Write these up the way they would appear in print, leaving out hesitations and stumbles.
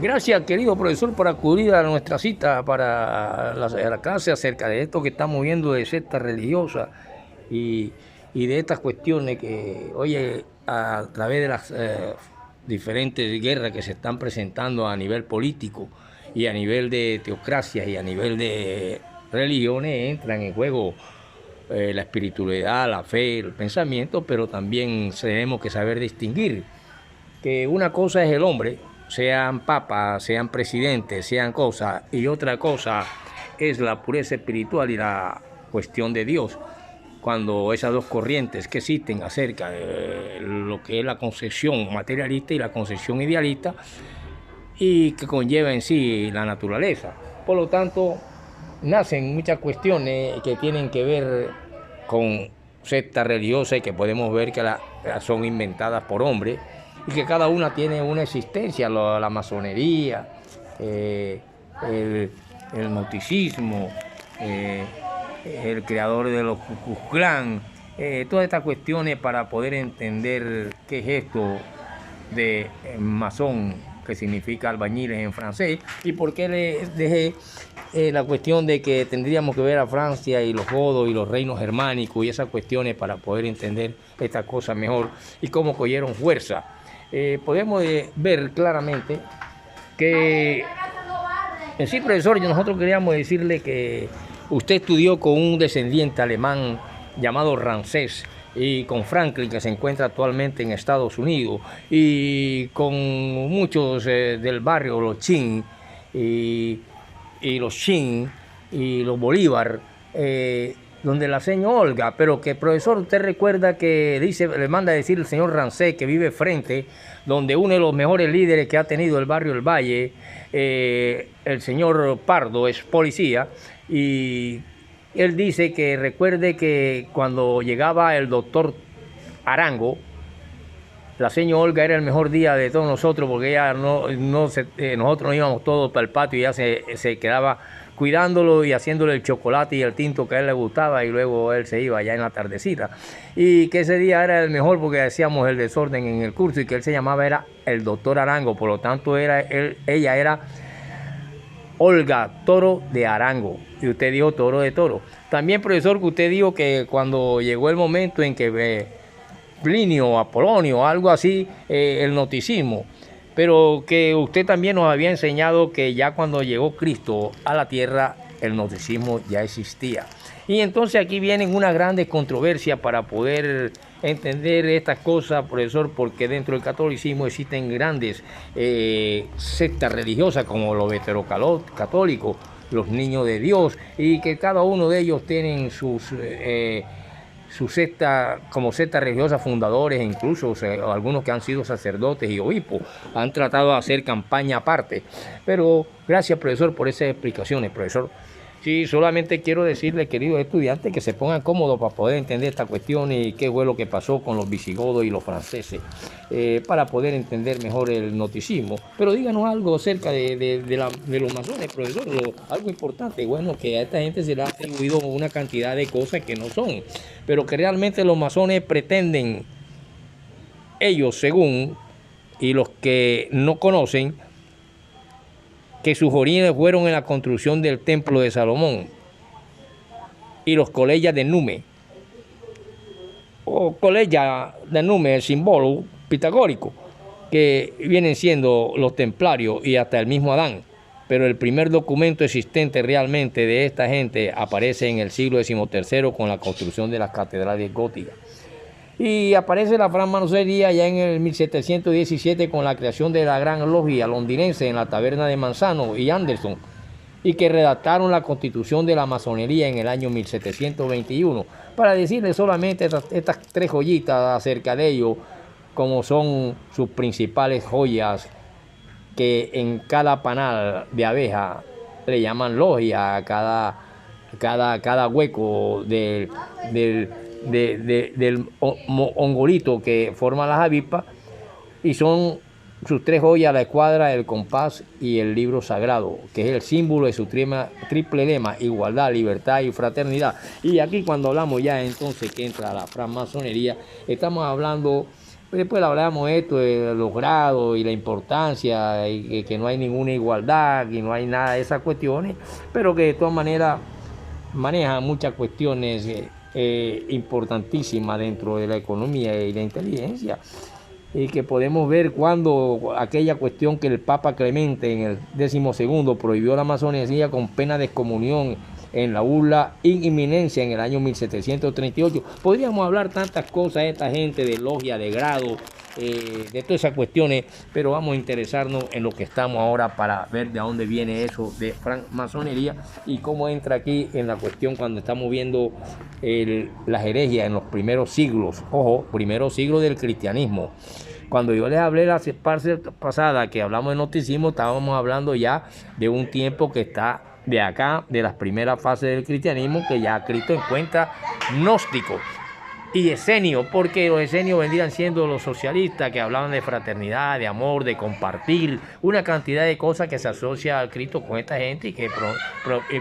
Gracias, querido profesor, por acudir a nuestra cita para la clase acerca de esto que estamos viendo de secta religiosa y, y de estas cuestiones que, oye, a través de las diferentes guerras que se están presentando a nivel político y a nivel de teocracia y a nivel de religiones, entran en juego la espiritualidad, la fe, el pensamiento, pero también tenemos que saber distinguir que una cosa es el hombre, sean papas, sean presidentes, sean cosas, y otra cosa es la pureza espiritual y la cuestión de Dios. Cuando esas dos corrientes que existen acerca de lo que es la concepción materialista y la concepción idealista, y que conlleva en sí la naturaleza. Por lo tanto, nacen muchas cuestiones que tienen que ver con sectas religiosas y que podemos ver que son inventadas por hombres y que cada una tiene una existencia, la masonería, el gnosticismo, el creador de los Ku Klux Klan, todas estas cuestiones para poder entender qué es esto de masón, que significa albañiles en francés, y por qué le dejé la cuestión de que tendríamos que ver a Francia y los godos y los reinos germánicos y esas cuestiones para poder entender estas cosas mejor y cómo cogieron fuerza. Podemos ver claramente que en sí, profesor, nosotros queríamos decirle que usted estudió con un descendiente alemán llamado Ramsés y con Franklin, que se encuentra actualmente en Estados Unidos, y con muchos del barrio, los Chin y los Chin y los Bolívar, donde la señora Olga, pero que profesor, usted recuerda que dice, le manda a decir el señor Ramsés, que vive frente, donde uno de los mejores líderes que ha tenido el barrio El Valle, el señor Pardo, es policía, y él dice que recuerde que cuando llegaba el doctor Arango, la señora Olga era el mejor día de todos nosotros, porque ella nosotros nos íbamos todos para el patio y ella se quedaba cuidándolo y haciéndole el chocolate y el tinto que a él le gustaba, y luego él se iba ya en la tardecita. Y que ese día era el mejor porque hacíamos el desorden en el curso, y que él se llamaba era el doctor Arango, por lo tanto ella era Olga Toro de Arango, y usted dijo Toro de Toro. También, profesor, que usted dijo que cuando llegó el momento en que Plinio, Apolonio, algo así, el gnosticismo, pero que usted también nos había enseñado que ya cuando llegó Cristo a la tierra, el gnosticismo ya existía. Y entonces aquí vienen unas grandes controversias para poder entender estas cosas, profesor, porque dentro del catolicismo existen grandes sectas religiosas como los veterocatólicos, los niños de Dios, y que cada uno de ellos tienen su secta, como secta religiosa, fundadores, incluso algunos que han sido sacerdotes y obispos, han tratado de hacer campaña aparte. Pero gracias, profesor, por esas explicaciones, profesor. Sí, solamente quiero decirle, queridos estudiantes, que se pongan cómodos para poder entender esta cuestión y qué fue lo que pasó con los visigodos y los franceses, para poder entender mejor el gnosticismo. Pero díganos algo acerca de los masones, profesor, algo importante. Bueno, que a esta gente se le ha atribuido una cantidad de cosas que no son, pero que realmente los masones pretenden, ellos según, y los que no conocen, que sus orígenes fueron en la construcción del templo de Salomón y los coleyas de Nume, o coleya de Nume, el símbolo pitagórico, que vienen siendo los templarios y hasta el mismo Adán. Pero el primer documento existente realmente de esta gente aparece en el siglo XIII con la construcción de las catedrales góticas. Y aparece la francmasonería ya en el 1717 con la creación de la Gran Logia londinense en la taberna de Manzano y Anderson, y que redactaron la constitución de la masonería en el año 1721. Para decirles solamente estas tres joyitas acerca de ellos, como son sus principales joyas, que en cada panal de abeja le llaman logia a cada hueco del hongolito que forma las avispas, y son sus tres joyas: la escuadra, el compás y el libro sagrado, que es el símbolo de su triple lema: igualdad, libertad y fraternidad. Y aquí, cuando hablamos ya entonces que entra la francmasonería, estamos hablando Después hablamos de esto, de los grados y la importancia, y que no hay ninguna igualdad, que no hay nada de esas cuestiones, pero que de todas maneras maneja muchas cuestiones importantísimas dentro de la economía y la inteligencia, y que podemos ver cuando aquella cuestión que el Papa Clemente en el 12º prohibió la masonería con pena de excomunión en la burla in inminencia en el año 1738. Podríamos hablar tantas cosas de esta gente, de logia, de grado, de todas esas cuestiones, pero vamos a interesarnos en lo que estamos ahora para ver de dónde viene eso de francmasonería y cómo entra aquí en la cuestión cuando estamos viendo las herejías en los primeros siglos, ojo, primeros siglos del cristianismo. Cuando yo les hablé la parte pasada que hablamos de gnosticismo, estábamos hablando ya de un tiempo que está de acá, de las primeras fases del cristianismo, que ya Cristo encuentra gnósticos y esenios, porque los esenios vendrían siendo los socialistas que hablaban de fraternidad, de amor, de compartir, una cantidad de cosas que se asocia al Cristo con esta gente y que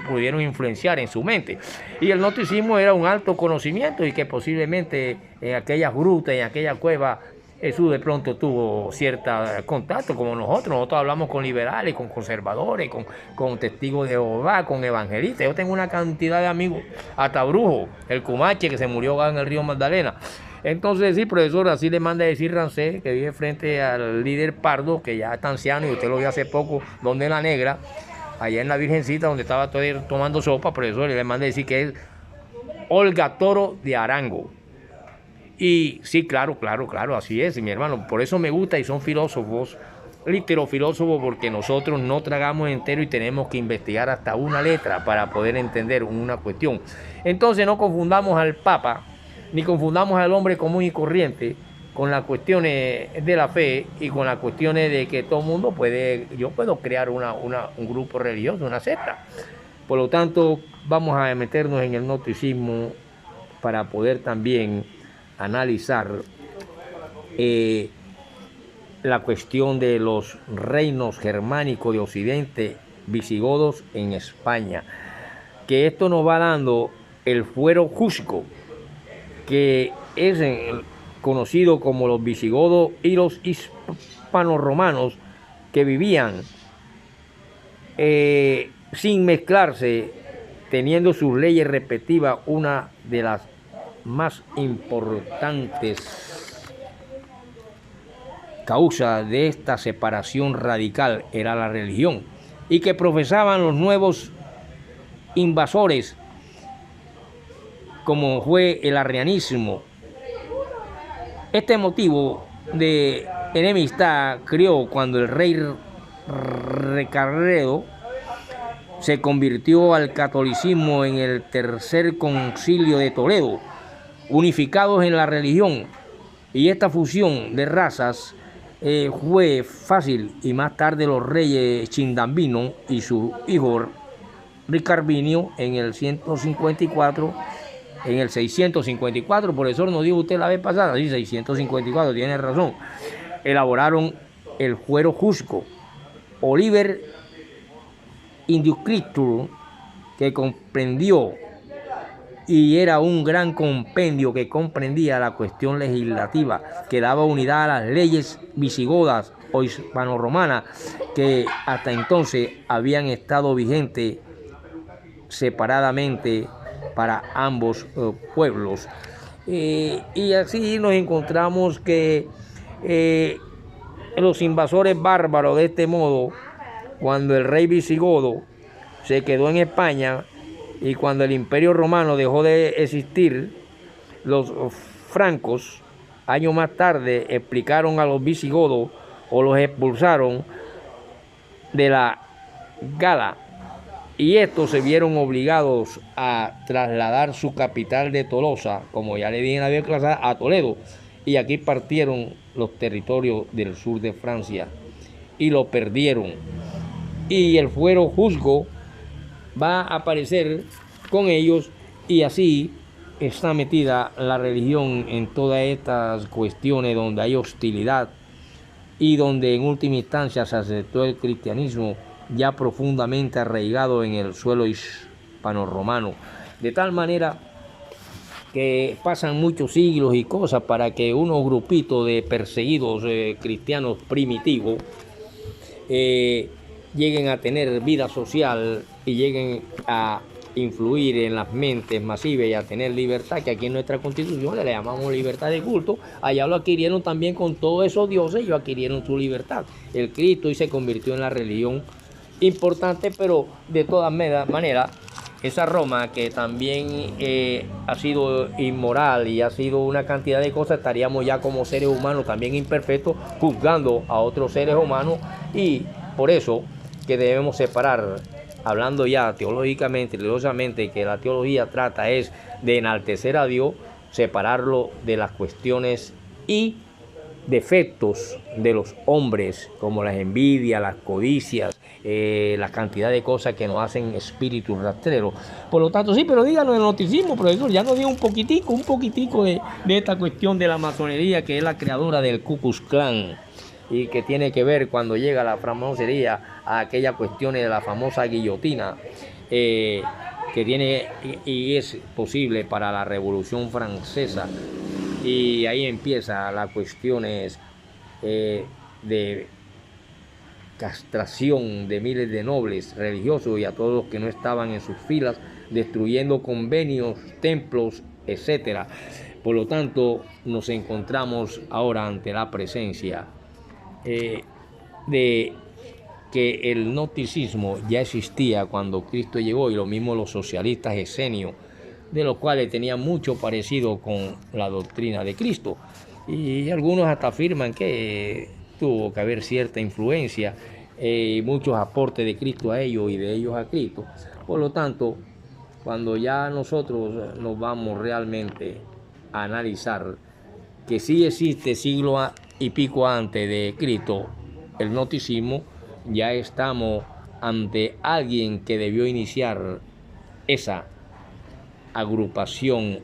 pudieron influenciar en su mente. Y el gnosticismo era un alto conocimiento y que posiblemente en aquellas grutas, en aquella cueva, Jesús de pronto tuvo cierto contacto como nosotros hablamos con liberales, con conservadores, con testigos de Jehová, con evangelistas. Yo tengo una cantidad de amigos, hasta Brujo, el Cumache que se murió en el río Magdalena. Entonces sí, profesor, así le manda a decir Rancé, que vive frente al líder Pardo, que ya está anciano y usted lo vio hace poco, donde la Negra, allá en la Virgencita, donde estaba todavía tomando sopa, profesor, y le manda a decir que es Olga Toro de Arango. Y sí, claro, así es, mi hermano. Por eso me gusta y son filósofos, literofilósofos, porque nosotros no tragamos entero y tenemos que investigar hasta una letra para poder entender una cuestión. Entonces no confundamos al Papa, ni confundamos al hombre común y corriente con las cuestiones de la fe y con las cuestiones de que todo el mundo yo puedo crear un grupo religioso, una secta. Por lo tanto, vamos a meternos en el gnosticismo para poder también analizar la cuestión de los reinos germánicos de Occidente, visigodos en España, que esto nos va dando el fuero cusco, que es conocido como los visigodos y los hispano-romanos, que vivían sin mezclarse, teniendo sus leyes respectivas. Una de las más importantes causas de esta separación radical era la religión, y que profesaban los nuevos invasores, como fue el arrianismo. Este motivo de enemistad crió cuando el rey Recaredo se convirtió al catolicismo en el tercer concilio de Toledo, unificados en la religión, y esta fusión de razas fue fácil, y más tarde los reyes Chindambino y su hijo Ricarbinio en el 654, profesor, nos dijo usted la vez pasada, sí, 654, tiene razón, elaboraron el fuero cusco, Oliver Inducritur, que comprendió y era un gran compendio que comprendía la cuestión legislativa, que daba unidad a las leyes visigodas o hispano-romanas que hasta entonces habían estado vigentes separadamente para ambos pueblos. Y así nos encontramos que los invasores bárbaros, de este modo, cuando el rey visigodo se quedó en España y cuando el Imperio Romano dejó de existir, los francos, años más tarde, explicaron a los visigodos o los expulsaron de la Gala, y estos se vieron obligados a trasladar su capital de Tolosa, como ya le dije en la vez pasada, a Toledo, y aquí partieron los territorios del sur de Francia y lo perdieron. Y el fuero cusco va a aparecer con ellos, y así está metida la religión en todas estas cuestiones donde hay hostilidad y donde en última instancia se aceptó el cristianismo ya profundamente arraigado en el suelo hispano-romano, de tal manera que pasan muchos siglos y cosas para que unos grupitos de perseguidos cristianos primitivos lleguen a tener vida social y lleguen a influir en las mentes masivas y a tener libertad, que aquí en nuestra constitución le llamamos libertad de culto. Allá lo adquirieron también con todos esos dioses, ellos adquirieron su libertad, el Cristo, y se convirtió en la religión importante. Pero de todas maneras, esa Roma, que también ha sido inmoral y ha sido una cantidad de cosas, estaríamos ya como seres humanos también imperfectos juzgando a otros seres humanos, y por eso que debemos separar, hablando ya teológicamente, religiosamente, que la teología trata es de enaltecer a Dios, separarlo de las cuestiones y defectos de los hombres, como las envidias, las codicias, la cantidad de cosas que nos hacen espíritus rastreros. Por lo tanto, sí, pero díganos el noticismo, profesor, ya nos dio un poquitico de esta cuestión de la masonería, que es la creadora del Ku Klux Klan, y que tiene que ver cuando llega la francmasonería a aquella cuestión de la famosa guillotina, que tiene y es posible para la Revolución Francesa, y ahí empieza las cuestiones de castración de miles de nobles religiosos y a todos los que no estaban en sus filas, destruyendo convenios, templos, etcétera. Por lo tanto, nos encontramos ahora ante la presencia de que el gnosticismo ya existía cuando Cristo llegó, y lo mismo los socialistas esenios, de los cuales tenían mucho parecido con la doctrina de Cristo, y algunos hasta afirman que tuvo que haber cierta influencia y muchos aportes de Cristo a ellos y de ellos a Cristo. Por lo tanto, cuando ya nosotros nos vamos realmente a analizar que sí existe siglo y pico antes de Cristo el gnosticismo, ya estamos ante alguien que debió iniciar esa agrupación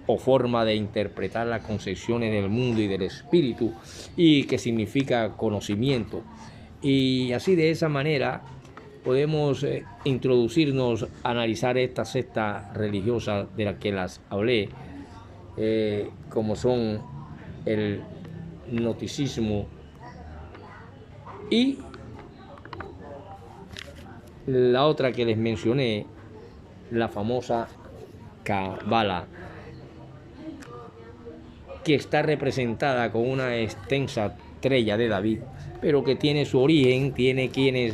o forma de interpretar las concepciones del mundo y del espíritu, y que significa conocimiento. Y así, de esa manera, podemos introducirnos a analizar esta secta religiosa de la que las hablé, como son el gnosticismo y la otra que les mencioné, la famosa Cábala, que está representada con una extensa estrella de David, pero que tiene su origen, tiene quienes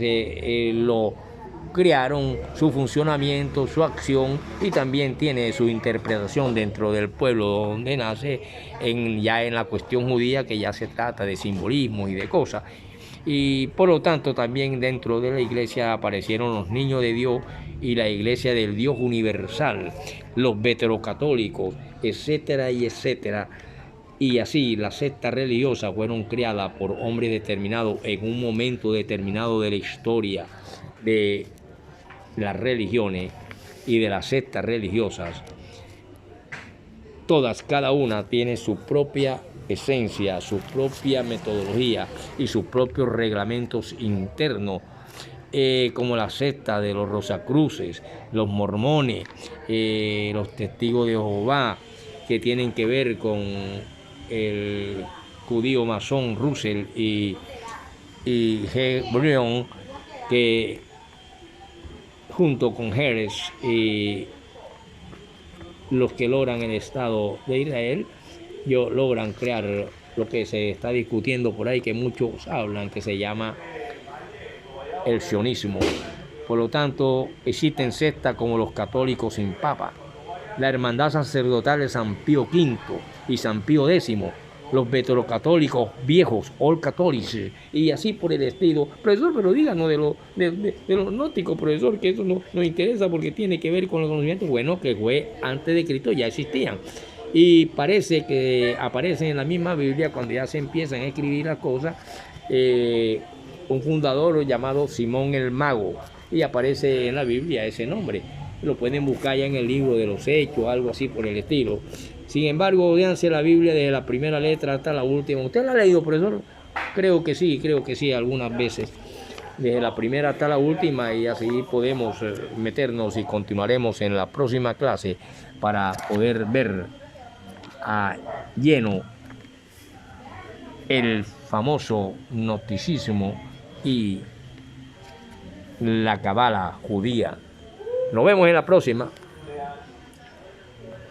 lo crearon, su funcionamiento, su acción, y también tiene su interpretación dentro del pueblo donde nace, ya en la cuestión judía, que ya se trata de simbolismo y de cosas. Y por lo tanto también dentro de la iglesia aparecieron los niños de Dios y la iglesia del Dios universal, los veterocatólicos, etcétera y etcétera. Y así las sectas religiosas fueron creadas por hombres determinados en un momento determinado de la historia de las religiones y de las sectas religiosas. Todas, cada una tiene su propia esencia, su propia metodología y sus propios reglamentos internos, como la secta de los Rosacruces, los mormones, los testigos de Jehová, que tienen que ver con el judío masón Russell y G. Brion, que junto con Jerez y los que logran el Estado de Israel, logran crear lo que se está discutiendo por ahí, que muchos hablan, que se llama el sionismo. Por lo tanto, existen sectas como los católicos sin papa, la hermandad sacerdotal de San Pío V y San Pío X, los veterocatólicos viejos, Old Catholics, y así por el estilo. Profesor, pero díganos de los gnósticos, profesor, que eso nos interesa porque tiene que ver con el conocimiento. Bueno, que fue antes de Cristo, ya existían. Y parece que aparecen en la misma Biblia cuando ya se empiezan a escribir las cosas, un fundador llamado Simón el Mago, y aparece en la Biblia ese nombre. Lo pueden buscar ya en el libro de los Hechos, algo así por el estilo. Sin embargo, léanse la Biblia desde la primera letra hasta la última. ¿Usted la ha leído, profesor? Creo que sí, algunas veces. Desde la primera hasta la última, y así podemos meternos, y continuaremos en la próxima clase para poder ver a lleno el famoso gnosticismo y la cabala judía. Nos vemos en la próxima.